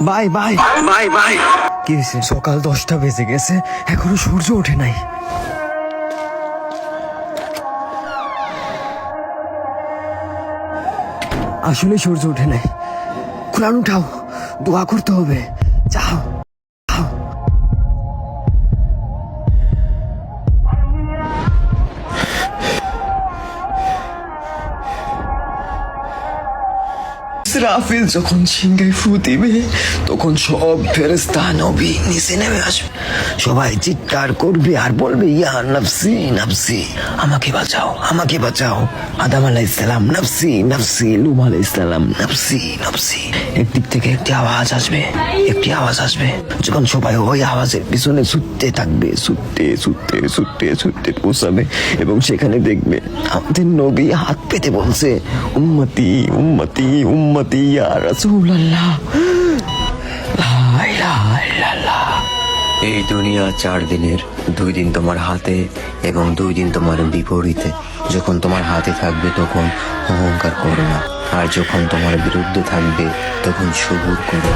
Bye bye bye bye. কি হয়েছে? সকাল 10টা বেজে গেছে, এখনো সূর্য ওঠে নাই। আসলে সূর্য ওঠে নাই। কোরআন উঠাও, দোয়া করতে হবে। যাও। ইসরাফিল যখন সিংহায় ফু দিবে তখন সব ফেরেশতা নবী নিচে নেমে আসবে। সবাই চিৎকার করবে আর বলবে ইয়া নাফসি নাফসি, আমাকে বাঁচাও আমাকে বাঁচাও। আদম আলাইহিস সালাম নাফসি নাফসি, লূত আলাইহিস সালাম নাফসি নাফসি। একদিক থেকে একটি আওয়াজ আসবে, একটি আওয়াজ আসবে। যখন সবাই ওই আওয়াজের পিছনে ছুটতে থাকবে, ছুটতে ছুটতে ছুটতে ছুটতে পৌঁছাবে এবং সেখানে দেখবে আমাদের নবী হাত পেতে বলছে উম্মতি উম্মতি উম্মতি ইয়া রাসূলুল্লাহ, লা ইলাহা ইল্লাল্লাহ। এই দুনিয়া 4 দিনের, 2 দিন তোমার হাতে এবং 2 দিন তোমার বিপরীতে। যখন তোমার হাতে থাকবে তখন অহংকার করো না, আর যখন তোমার বিরুদ্ধে থাকবে তখন সবুর করো।